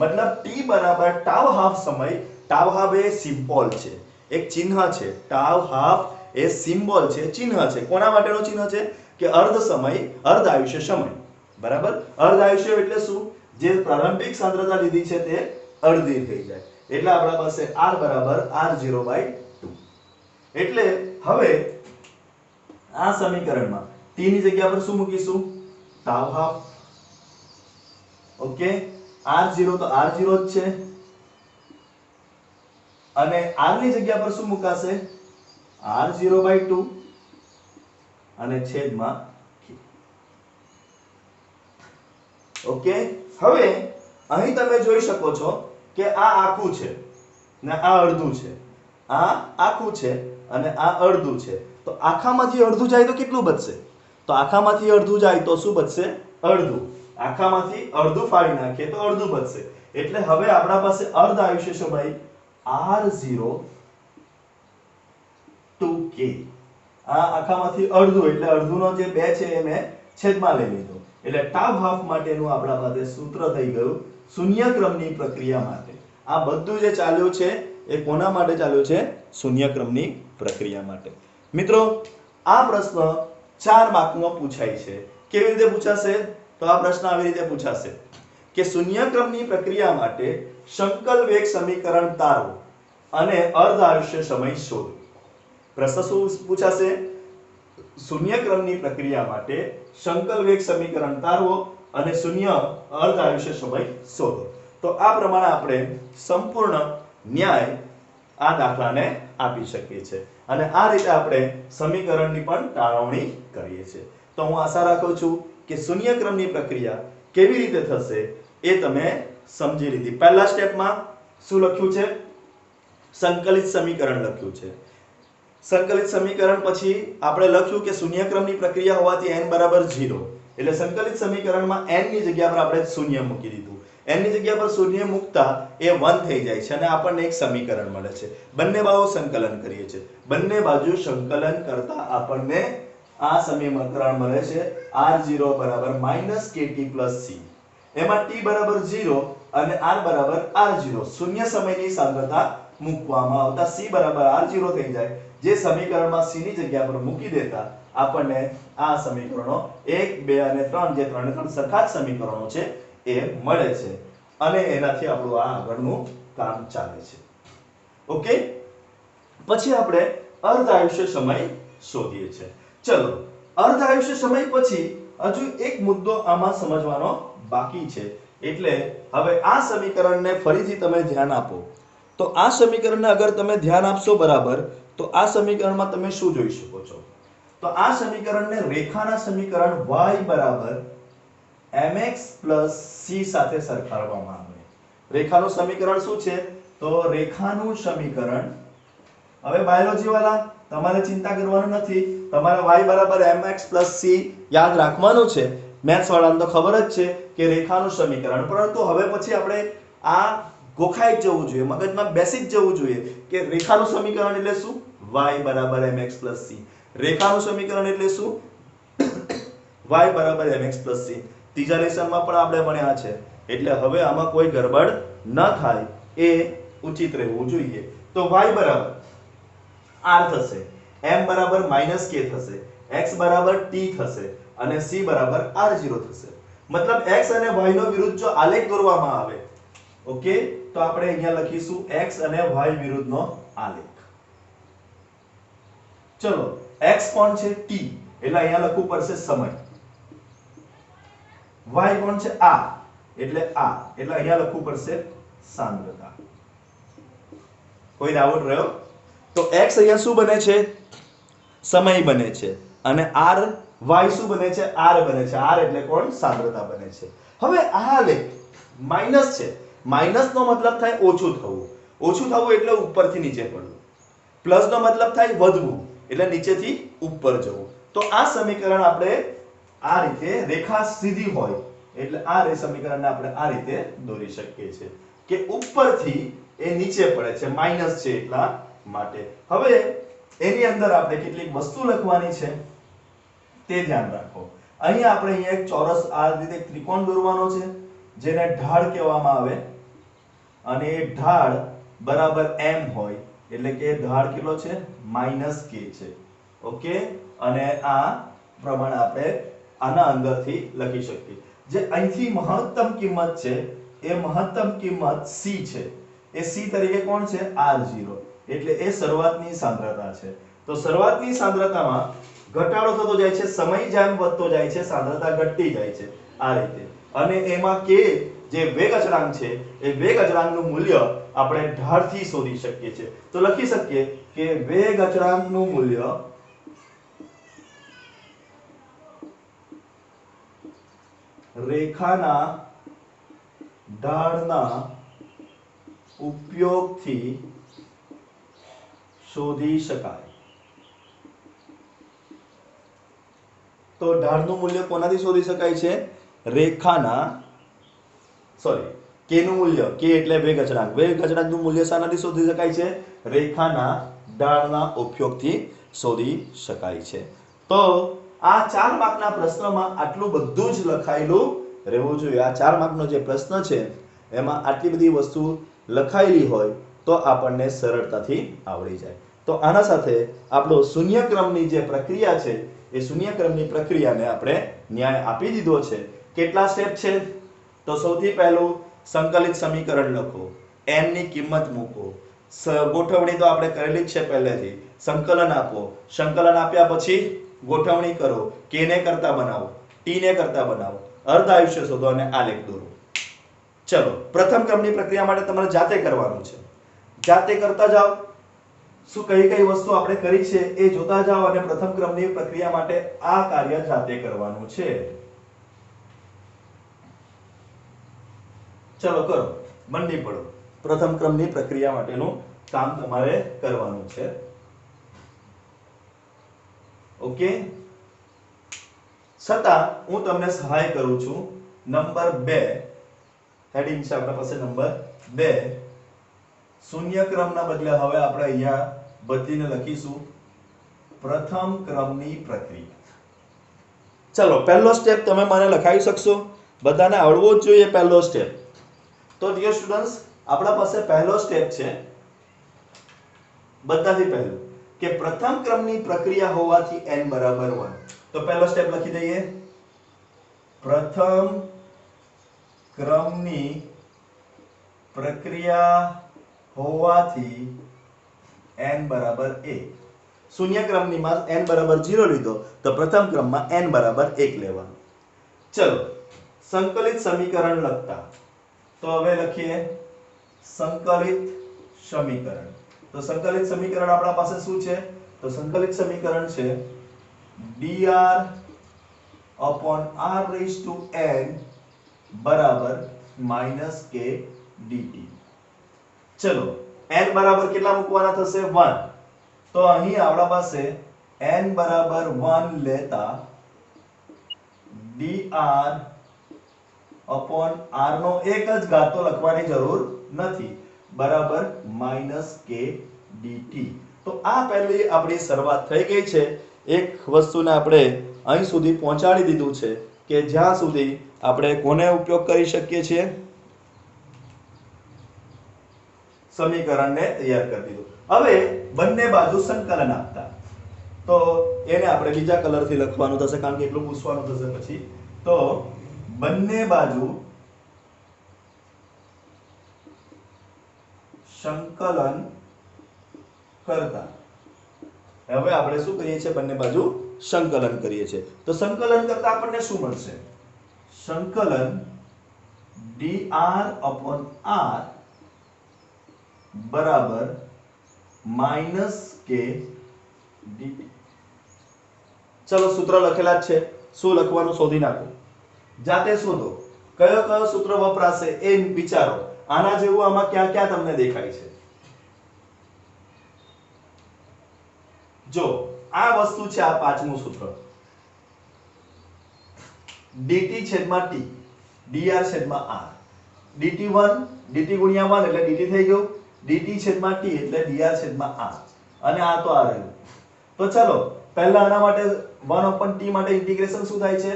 મતલબ t બરાબર ટાઉ હાફ સમય. ટાઉ હાફ એ સિમ્બોલ છે, એક ચિહ્ન છે. ટાઉ હાફ એ સિમ્બોલ છે, ચિહ્ન છે. કોના માટેનો ચિહ્ન છે? કે અર્ધ સમય, અર્ધ આયુષ્ય સમય. બરાબર? અર્ધ આયુષ્ય એટલે શું? જે પ્રારંભિક સાંદ્રતા લીધી છે તે અડધી થઈ જાય એટલે આપણા પાસે r બરાબર r0/2. એટલે હવે આ સમીકરણમાં t ની જગ્યા પર શું મૂકીશું? Tau half. ઓકે, r0 તો r0 જ છે અને r ની જગ્યા પર શું મુકાશે? r0/2 અને છેદમાં k. ઓકે, હવે અહીં તમે જોઈ શકો છો કે આ આખું છે ને આ અડધું છે. આ આખું છે અને આ અડધું છે. તો આખામાંથી અડધું જાય તો કેટલું બચશે? તો આખામાંથી અડધું જાય તો શું બચશે? અડધું. આખામાંથી અડધું ફાડી નાખીએ તો અડધું બચશે. એટલે હવે આપણા પાસે અર્ધ આયુષ્ય સમય r0 to k. આ આખામાંથી અડધું એટલે અડધુંનો જે 2 છે એ મેં છેદમાં લઈ લીધો. એટલે ટાઉ હાફ માટેનું આપણા પાસે સૂત્ર થઈ ગયું શૂન્ય ક્રમની પ્રક્રિયા માટે. આ બધું જે ચાલ્યું છે એ કોના માટે ચાલ્યું છે? શૂન્ય ક્રમની પ્રક્રિયા માટે. મિત્રો આ પ્રશ્ન 4 માર્કમાં પૂછાય છે. કેવી રીતે પૂછાશે? તો આ પ્રશ્ન આવી રીતે પૂછાશે કે શૂન્ય ક્રમની પ્રક્રિયા માટે સંકલ વેગ સમીકરણ તારો અને અર્ધ આયુષ્ય સમય શોધો. પ્રશ્ન શું પૂછાશે? શૂન્ય ક્રમની પ્રક્રિયા માટે સંકલ વેગ સમીકરણ તારવો અને શૂન્ય અર્ધ આયુષ્ય સમય શોધો. તો આ પ્રમાણે આપણે સંપૂર્ણ ન્યાય આ દાખલાને આપી શકીએ છીએ અને આ રીતે આપણે સમીકરણની પણ તારવણી કરીએ છીએ. તો હું આશા રાખું છું કે શૂન્ય ક્રમની પ્રક્રિયા કેવી રીતે થશે એ તમે સમજી લીધી. પહેલા સ્ટેપમાં શું લખ્યું છે? સંકલિત સમીકરણ લખ્યું છે. સંકલિત સમીકરણ પછી આપણે લખ્યું કે શૂન્ય ક્રમની પ્રક્રિયા હોવાથી n બરાબર 0 એટલે સંકલિત સમીકરણમાં n ની જગ્યા પર આપણે શૂન્ય મૂકી દીધું. n ની જગ્યા પર શૂન્ય મૂકતા એ 1 થઈ જાય છે અને આપણને એક સમીકરણ મળે છે. બંને બાજુ સંકલન કરીએ છીએ. બંને બાજુ સંકલન કરતા આપણને આ સમીકરણ મળે છે r0 બરાબર -kt + c. એમાં t બરાબર 0 અને r બરાબર r0 શૂન્ય સમયની સાંદ્રતા મૂકવામાં આવતા c બરાબર r0 થઈ જાય. જે સમીકરણમાં c ની જગ્યા પર મૂકી દેતા આપણને આ સમીકરણો 1 2 અને 3 જે ત્રણ સરખા જ સમીકરણો છે એ મળે છે અને એનાથી આપણું આ આગળનું કામ ચાલે છે. ઓકે, પછી આપણે અર્ધ આયુષ્ય સમય શોધીએ છીએ. ચલો, અર્ધ આયુષ્ય સમય પછી હજુ એક મુદ્દો આમાં સમજવાનો બાકી છે. એટલે હવે આ સમીકરણને ફરીથી તમે ધ્યાન આપો. તો આ સમીકરણને અગર તમે ધ્યાન આપશો બરાબર તો આ સમીકરણમાં તમે શું જોઈ શકો છો? તો આ સમીકરણને રેખાના સમીકરણ y બરાબર mx + c સાથે સરખાવવામાં આવે. રેખાનું સમીકરણ શું છે? તો રેખાનું સમીકરણ, હવે બાયોલોજી વાળા તમારે ચિંતા કરવાનું નથી. તમારે y બરાબર mx + c યાદ રાખવાનું છે. મેથ્સ વાળાને તો ખબર જ છે કે રેખાનું સમીકરણ, પરંતુ હવે પછી આપણે આ ગોખાઈ જવું જોઈએ, મગજમાં બેસી જ જવું જોઈએ કે રેખાનું સમીકરણ એટલે શું? y બરાબર mx + c. રેખાનું સમીકરણ એટલે શું? y બરાબર mx + c. ત્રીજા લેસનમાં પણ આપણે ભણ્યા છે. એટલે હવે આમાં કોઈ ગડબડ ન થાય એ ઉચિત રહેવું જોઈએ. તો y બરાબર r થશે, m બરાબર -k થશે, x બરાબર t થશે અને c બરાબર r0 થશે. મતલબ x અને y નો વિરુદ્ધ જો આલેખ દોરવામાં આવે, ઓકે, તો આપણે અહીંયા લખીશું x અને y વિરુદ્ધનો આલેખ. ચલો, x કોણ છે? t, એટલે અહીંયા લખવું પડશે સમય. y કોણ છે? r, એટલે અહીંયા લખવું પડશે સાંદ્રતા. કોઈ ડાઉટ રહ્યો? તો x અહીંયા શું બને છે? સમય બને છે અને r y શું બને છે? r બને છે. r એટલે કોણ? સાંદ્રતા બને છે. હવે આ આલેખ માઈનસ છે. માઈનસ નો મતલબ થાય ઓછું થવું. ઓછું થવું એટલે ઉપરથી નીચે પડવું. પ્લસ નો મતલબ થાય વધવું એટલે નીચેથી ઉપર જવું. તો આ સમીકરણ આપણે આ રીતે રેખા સીધી હોય એટલે આ સમીકરણને આપણે આ રીતે દોરી શકીએ છીએ કે ઉપરથી એ નીચે પડે છે, માઈનસ છે એટલા માટે. હવે એની અંદર આપણે કેટલીક વસ્તુ લખવાની છે તે ધ્યાન રાખો. અહીંયા આપણે એક ચોરસ આ રીતે ત્રિકોણ દોરવાનો છે જેને ઢાળ કહેવામાં આવે અને એ ઢાળ બરાબર m હોય એટલે કે ઢાળ કેટલો છે? -k છે. ઓકે, અને આ પ્રમાણે આપણે આના અંદરથી લખી શકીએ. જે અહીંથી મહત્તમ કિંમત છે એ મહત્તમ કિંમત c છે. એ c તરીકે કોણ છે? r0, એટલે એ શરૂઆતની સાંદ્રતા છે. તો શરૂઆતની સાંદ્રતામાં ઘટાડો થતો જાય છે, સમય જેમ વધતો જાય છે સાંદ્રતા ઘટતી જાય છે આ રીતે. અને એમાં k જે વેગ અચળાંક છે એ વેગ અચળાંકનું મૂલ્ય આપણે ઢાળથી શોધી શકીએ છીએ. તો લખી શકીએ કે વેગ અચળાંકનું મૂલ્ય રેખાના ઢાળના ઉપયોગથી શોધી શકાય. તો ઢાળનું મૂલ્ય કોનાથી શોધી શકાય છે? રેખાના k નું મૂલ્ય, k એટલે વેગ અચળાંક. વેગ અચળાંકનું મૂલ્ય શાનાથી શોધી શકાય છે? રેખાના ઢાળના ઉપયોગથી શોધી શકાય છે. તો આ 4 માર્કના પ્રશ્નમાં આટલું બધું જ લખાયેલું રહેવું જોઈએ. આ 4 માર્કનો જે પ્રશ્ન છે એમાં આટલી બધી વસ્તુ લખાયેલી હોય તો આપણને સરળતાથી આવડી જાય. તો આના સાથે આપણો શૂન્યક્રમની જે પ્રક્રિયા છે એ શૂન્યક્રમની પ્રક્રિયાને આપણે ન્યાય આપી દીધો છે. કેટલા સ્ટેપ છે? તો સૌથી પહેલું સંકલિત સમીકરણ લખો, n ની કિંમત મૂકો, ગોઠવણી તો આપણે કરેલી જ છે પહેલેથી, સંકલન આપો, સંકલન આપ્યા પછી ગોઠવણી કરો, k ને કરતા બનાવો, t ને કરતા બનાવો, અર્ધ આયુષ્ય શોધો અને આલેખ દોરો. ચલો, પ્રથમ ક્રમની પ્રક્રિયા માટે તમારે જાતે કરવાનું છે. જાતે કરતા જાઓ, શું કઈ કઈ વસ્તુ આપણે કરી છે એ જોતા જાઓ અને પ્રથમ ક્રમની પ્રક્રિયા માટે આ કાર્ય જાતે કરવાનું છે. ચલો કરો, મંડી પડો. પ્રથમ ક્રમની પ્રક્રિયા માટેનું કામ તમારે કરવાનું છે. ઓકે, છતાં હું તમને સહાય કરું છું. નંબર 2 હેડિંગ છે આપણા પાસે, નંબર 2 શૂન્ય ક્રમના બદલે હવે આપણે અહીંયા બદલીને લખીશું પ્રથમ ક્રમની પ્રક્રિયા. ચલો, પહેલો સ્ટેપ તમે મને લખાવી શકશો? બધાને આવડવો જ જોઈએ પહેલો સ્ટેપ. તો ડિયર સ્ટુડન્ટ્સ, આપણા પાસે પહેલો સ્ટેપ છે, બધાથી પહેલું, કે પ્રથમ ક્રમની પ્રક્રિયા હોવાથી n બરાબર 1. તો પહેલો સ્ટેપ લખી દઈએ, પ્રથમ ક્રમની પ્રક્રિયા હોવાથી n બરાબર 1. શૂન્ય ક્રમની માં n બરાબર 0 લીધો તો પ્રથમ ક્રમમાં n બરાબર 1 લેવાનું. ચલો, સંકલિત સમીકરણ લખતા તો હવે લખીએ સંકલિત સમીકરણ. તો સંકલિત સમીકરણ આપણા પાસે શું છે? તો સંકલિત સમીકરણ છે dr upon r raised to n બરાબર -k dt. ચલો, n બરાબર કેટલા મૂકવાના થશે? 1. તો અહીં આપણા પાસે n બરાબર 1 લેતા dr upon r નો એક જ ઘાત તો લખવાની જરૂર નથી, બરાબર -k dt. તો આ પહેલી આપણી શરૂઆત થઈ ગઈ છે. એક વસ્તુને આપણે અહીં સુધી પહોંચાડી દીધું છે કે જ્યાં સુધી આપણે કોને ઉપયોગ કરી શકીએ છીએ? સમીકરણને તૈયાર કરી દીધું. હવે બંને બાજુ સંકલન આપતા, તો એને આપણે બીજા કલરથી લખવાનું થશે કારણ કે એટલું પૂછવાનું થશે પછી. તો બંને બાજુ સંકલન કરતા, હવે આપણે શું કરીએ છીએ? બંને બાજુ સંકલન કરીએ છીએ. તો સંકલન કરતા આપણને શું મળશે? સંકલન dr upon r બરાબર -k dt. ચલો, સૂત્ર લખેલા જ છે, શું લખવાનું શોધી નાખો, જાતે શોધો. કયો કયો સૂત્ર વપરાશે એ વિચારો. આના જેવું આમાં ક્યાં ક્યાં તમને દેખાય છે? જો આ વસ્તુ છે, આ પાંચમું સૂત્ર, dt છેદમાં t dr છેદમાં r. dt1 dt ગુણ્યા 1 એટલે dt થઈ ગયું, dt છેદમાં t એટલે dr છેદમાં r, અને આ તો આ રહ્યું. તો ચલો, પહેલા આના માટે 1 upon t માટે ઇન્ટિગ્રેશન શું થાય છે?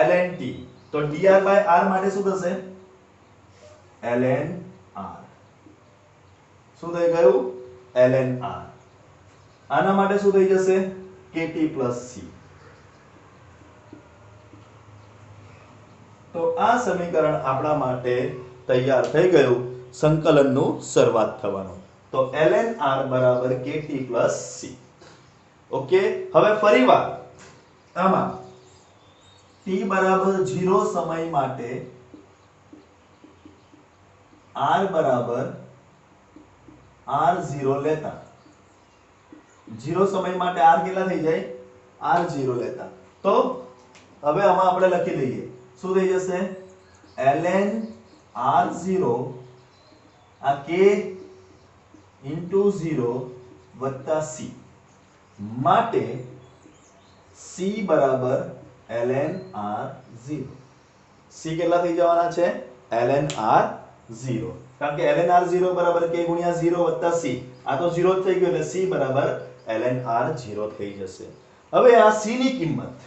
ln t. તો dr by r માટે શું થશે? ln r. શું થઈ ગયું? ln r. આના માટે શું થઈ જશે? kt plus c. તો આ સમીકરણ આપણા માટે તૈયાર થઈ ગયું, સંકલનનું શરૂઆત થવાનું. તો ln r બરાબર kt plus c. ઓકે, હવે ફરીવાર આમાં t બરાબર 0 સમય માટે r બરાબર r0 લેતા, 0 સમય માટે r કેટલા થઈ જાય? r0 લેતા. તો હવે આમાં આપણે લખી દઈએ, શું થઈ જશે? ln r0 આ k into 0 વત્તા c માટે c બરાબર ln r0. c કેટલા થઈ જવાના છે? ln r0, કારણ કે ln r0 બરાબર k ગુણ્યા 0 વત્તા c. આ તો 0 જ થઈ ગયું એટલે c બરાબર ln r0 થઈ જશે. હવે આ c ની કિંમત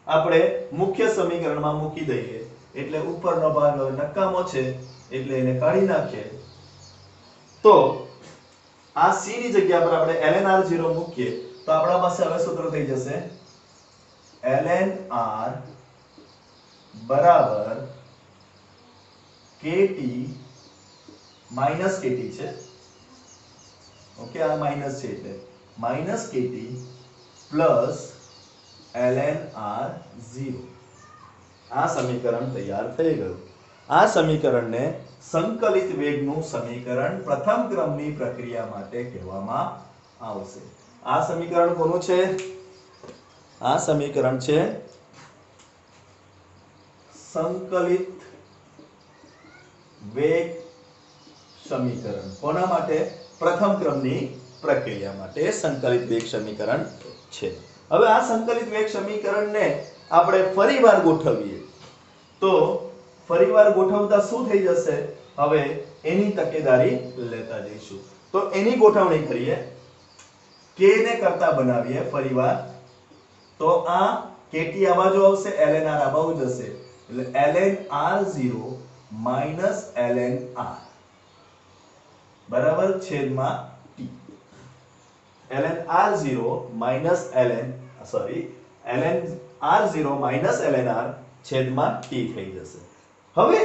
આપણે મુખ્ય સમીકરણમાં મૂકી દઈએ એટલે ઉપરનો ભાગ હવે નકામો છે, એટલે એને કાઢી નાખીએ તો આ c ની જગ્યા પર આપણે ln r0 મૂકીએ તો આપણા પાસે હવે સૂત્ર થઈ જશે ln r બરાબર kt માઈનસ kt છે ઓકે આ માઈનસ છે એટલે minus kt plus ln r0 આ સમીકરણ તૈયાર થઈ ગયું આ સમીકરણને સંકલિત વેગનું સમીકરણ પ્રથમ ક્રમની પ્રક્રિયા માટે કહેવામાં આવશે આ સમીકરણ કોનું છે આ સમીકરણ છે સંકલિત વેગ સમીકરણ કોના માટે પ્રથમ ક્રમની પ્રક્રિયા માટે સંકલિત વેગ સમીકરણ છે હવે આ સંકલિત વેગ સમીકરણને આપણે ફરીવાર ગોઠવીએ તો ફરીવાર ગોઠવતા શું થઈ જશે હવે એની તકેદારી લેતા જઈશું તો એની ગોઠવણી કરીએ k ને કરતા બનાવીએ ફરીવાર તો આ kt આ બાજુ આવશે ln r આ બાજુ જશે એટલે ln r0 minus ln r બરાબર છેદમાં t ln r0 minus ln minus ln r છેદમાં t થઈ જશે હવે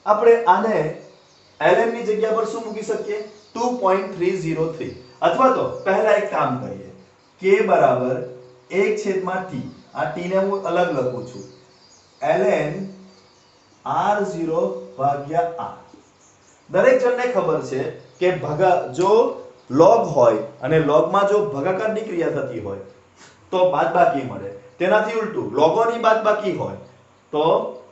આપણે આને ln ની જગ્યા પર શું મૂકી શકીએ 2.303 અથવા તો પહેલા એક કામ કરીએ k બરાબર 1/t આ t ને હું અલગ લખું છું ln r0 ભાગ્યા r દરેક જણને ખબર છે કે જો log હોય અને log માં જો ભાગાકારની ક્રિયા થતી હોય તો બાદબાકી મળે તેનાથી ઉલટું લોગોની બાદબાકી હોય તો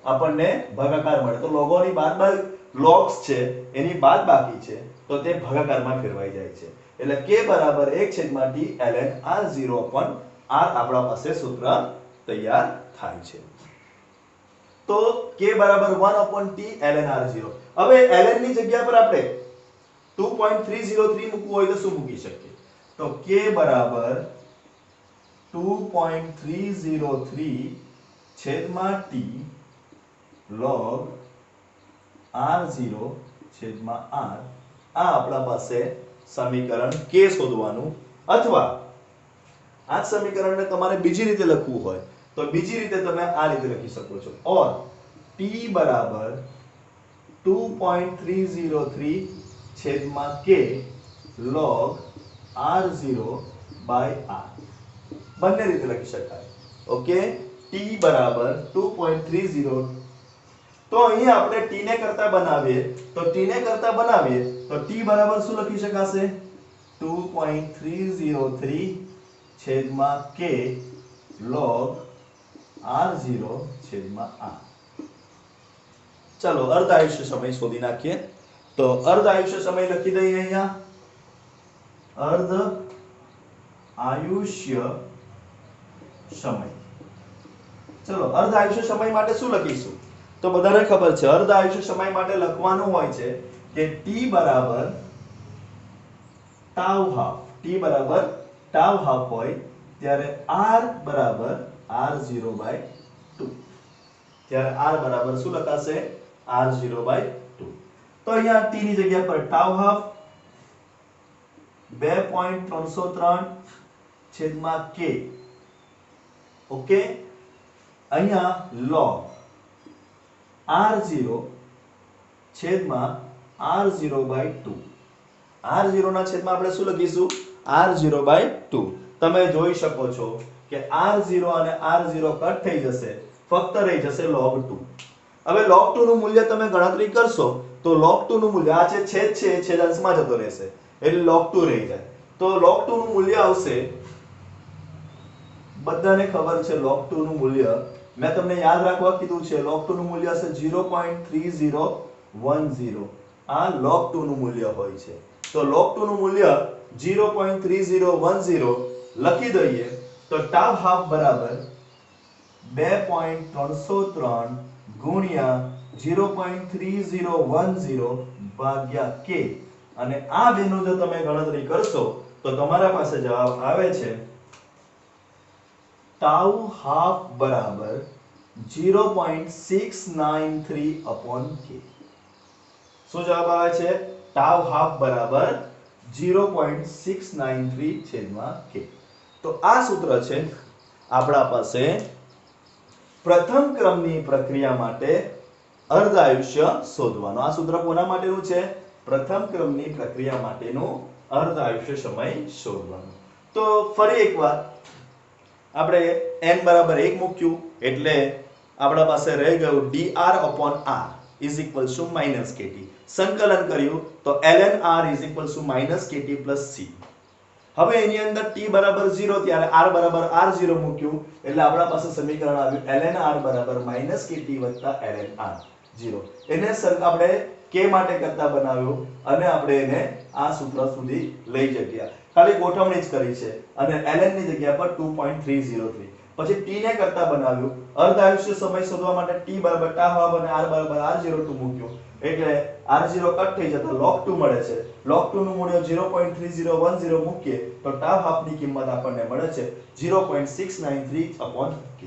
આપણને ભાગાકાર મળે તો લોગોની બાદબાકી logs છે એની બાદબાકી છે તો તે ભાગાકારમાં ફેરવાઈ જાય છે એટલે k બરાબર 1/t ln r0 r આપણા પાસે સૂત્ર તૈયાર થાય છે તો k બરાબર 1/t ln r0 હવે ln ની જગ્યા પર આપણે 2.303 મૂકવું હોય તો શું મૂકી શકીએ તો k બરાબર 2.303 છેદમાં t log r0 છેદમાં r આ આપણા પાસે સમીકરણ k શોધવાનું અથવા આ સમીકરણને તમારે બીજી રીતે લખવું હોય તો બીજી રીતે તમે આ રીતે લખી શકો છો ઓર t બરાબર 2.303 છેદમાં k log r0 by r બંને રીતે લખી શકાય ઓકે t બરાબર 2.30 તો અહીં આપણે t ને કરતા બનાવીએ તો t બરાબર શું લખી શકાશે 2.303 છેદમાં k log r0 છેદમાં r ચલો અર્ધ આયુષ્ય સમય શોધી નાખીએ તો અર્ધ આયુષ્ય સમય લખી દઈએ અહીંયા અર્ધ આયુષ્ય સમય ચલો અર્ધ આયુષ્ય સમય માટે શું લખીશું તો બધાને ખબર છે અર્ધ આયુષ્ય સમય માટે લખવાનું હોય છે કે t બરાબર tau half હોય ત્યારે r બરાબર r0/2 ત્યારે r બરાબર શું લખાશે r0/2 તો અહીંયા t ની જગ્યા પર tau half 2.303 છેદમાં k ઓકે અહીંયા log r0 છેદમાં r0/2 r0 ના છેદમાં આપણે શું લખીશું r0/2 તમે જોઈ શકો છો કે r0 અને r0 કટ થઈ જશે ફક્ત રહી જશે log 2 હવે log 2 નું મૂલ્ય તમે ગણતરી કરશો તો log 2 નું મૂલ્ય આ જે છેદ છે એ છેદ અંશમાં જતો રહેશે એટલે log 2 રહી જાય તો log 2 નું મૂલ્ય આવશે બધાને ખબર છે log 2 નું મૂલ્ય મેં તમને યાદ રાખવા કીધું છે log 2 નું મૂલ્ય હશે 0.3010 આ log 2 નું મૂલ્ય હોય છે તો log 2 નું મૂલ્ય 0.3010 લખી દઈએ તો tau half બરાબર 2.303 ગુણ્યા 0.3010 ભાગ્યા k અને આ બેનો જો તમે ગણતરી કરશો તો તમારા પાસે જવાબ આવે છે tau half બરાબર 0.693 upon k શું જવાબ આવે છે? ટાઉ હાફ બરાબર 0.693 છેદમાં k. તો આ સૂત્ર છે આપણા પાસે પ્રથમ ક્રમની પ્રક્રિયા માટે અર્ધ આયુષ્ય શોધવાનું. આ સૂત્ર કોના માટેનું છે? પ્રથમ ક્રમની પ્રક્રિયા માટેનું અર્ધ આયુષ્ય સમય શોધવાનું. તો ફરી એકવાર આપણે n બરાબર 1 મૂક્યું એટલે આપણા પાસે રહી ગયું dr/r is equal to -kt. સંકલન કર્યું તો ln r is equal to -kt plus c. હવે એની અંદર t બરાબર 0 ત્યારે r બરાબર r0 મૂક્યું એટલે આપણા પાસે સમીકરણ આવ્યું ln r બરાબર -kt ln r0. એને આપણે k માટે કરતા બનાવ્યું અને આપણે એને આ સૂત્ર સુધી લઈ જગ્યા ખાલી ગોઠવણી જ કરી છે અને ln ની જગ્યા પર 2.303. પછી t ને કરતા બનાવ્યું અર્ધ આયુષ્ય સમય શોધવા માટે t બરાબર ટાઉ હાફ અને r બરાબર r02 મૂક્યું એટલે r0 કટ થઈ જતા log2 મળે છે. log2 નું મૂલ્ય 0.3010 મૂકીએ તો ટાઉ હાફ ની કિંમત આપણને મળે છે 0.693/k.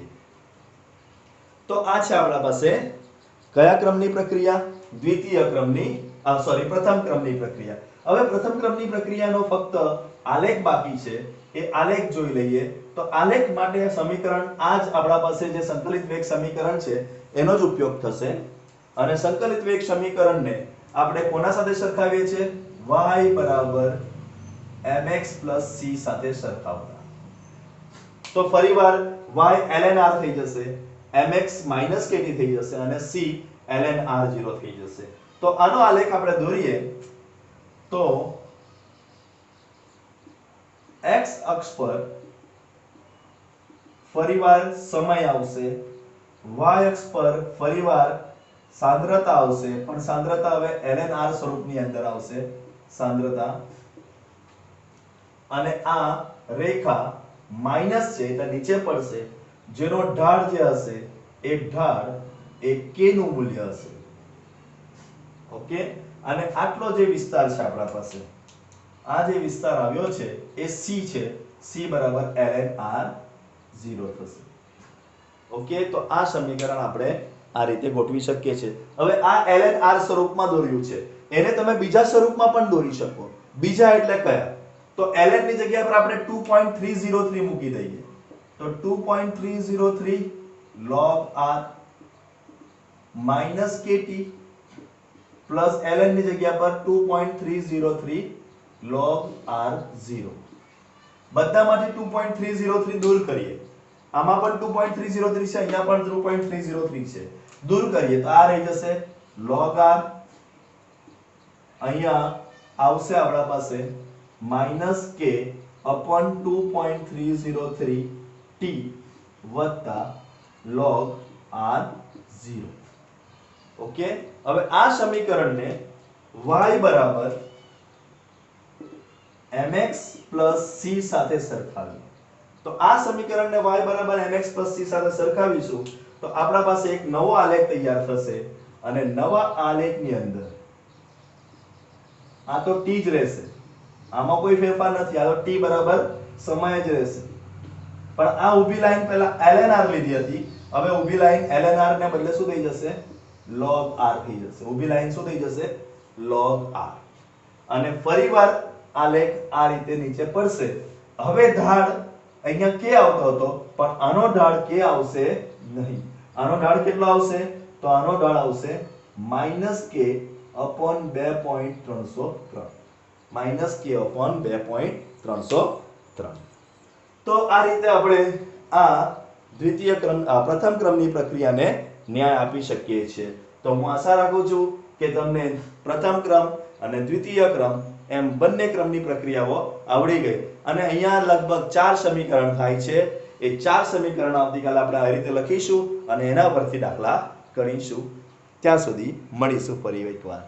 તો આ છે આપણા પાસે કયા ક્રમની પ્રક્રિયા? દ્વિતીય ક્રમની પ્રથમ ક્રમની પ્રક્રિયા. હવે પ્રથમ ક્રમની પ્રક્રિયાનો ફક્ત આલેખ બાકી છે. એ આલેખ જોઈ લઈએ તો આલેખ માટે સમીકરણ આ જ આપણા પાસે જે સંકલિત વેગ સમીકરણ છે એનો જ ઉપયોગ થશે અને સંકલિત વેગ સમીકરણને આપણે કોના સાથે સરખાવીએ છીએ? y બરાબર mx c સાથે સરખાવતા. તો ફરીવાર y ln r થઈ જશે, mx kt થઈ જશે અને c ln r0 થઈ જશે. તો આનો આલેખ આપણે દોરીએ તો x અક્ષ પર ફરીવાર સમય આવશે, y અક્ષ પર ફરીવાર સાંદ્રતા આવશે પણ સાંદ્રતા હવે ln r સ્વરૂપની અંદર આવશે સાંદ્રતા અને આ રેખા માઈનસ છે એટલે નીચે પડશે જેનો ઢાળ જે હશે એ ઢાળ એ k નું મૂલ્ય હશે. ઓકે અને આટલો જે વિસ્તાર છે આપણા પાસે આ જે વિસ્તાર આવ્યો છે એ c છે. c બરાબર ln r0 થશે. ઓકે તો આ સમીકરણ આપણે આ રીતે ગોઠવી શકીએ છીએ. હવે આ ln r સ્વરૂપમાં દોર્યું છે એને તમે બીજા સ્વરૂપમાં પણ દોરી શકો. બીજા એટલે કયા? તો ln ની જગ્યા પર આપણે 2.303 મૂકી દઈએ તો 2.303 log r kt plus ln ની જગ્યા પર 2.303 log r0. બધામાંથી 2.303 દૂર કરીએ. આમાં પણ 2.303 છે, અહીંયા પણ 2.303 છે. દૂર કરીએ તો આ રહી જશે log r. અહીંયા આવશે આપણા પાસે -k upon 2.303 t વત્તા log r0. ઓકે હવે આ સમીકરણને y બરાબર mx c સાથે સરખાવીએ તો આ સમીકરણને y બરાબર mx c સાથે સરખાવીશું તો આપણા પાસે એક નવો આલેખ તૈયાર થશે અને નવા આલેખની અંદર આ તો t જ રહેશે, આમાં કોઈ ફેરફાર નથી. આ તો t બરાબર સમય જ રહેશે પણ આ ઊભી લાઈન પહેલા ln r લીધી હતી, હવે ઊભી લાઈન ln r ને બદલે શું થઈ જશે? log r થઈ જશે. ઊભી લાઈન શું થઈ જશે? log r. અને ફરીવાર આલેખ આ રીતે નીચે પડશે. હવે ઢાળ અહીંયા k આવતો હતો પણ આનો ઢાળ k આવશે નહીં. આનો ઢાળ કેટલો આવશે? તો આનો ઢાળ આવશે -k upon 2.303. -k upon 2.303. તો આ રીતે આપણે આ પ્રથમ ક્રમની પ્રક્રિયાને ન્યાય આપી શકીએ છીએ. તો હું આશા રાખું છું કે તમને પ્રથમ ક્રમ અને દ્વિતીય ક્રમ એમ બંને ક્રમની પ્રક્રિયાઓ આવડી ગઈ અને અહીંયા લગભગ 4 સમીકરણ થાય છે. એ 4 સમીકરણ આવતીકાલે આપણે આ રીતે લખીશું અને એના પરથી દાખલા કરીશું. ત્યાં સુધી મળીશું ફરી એકવાર.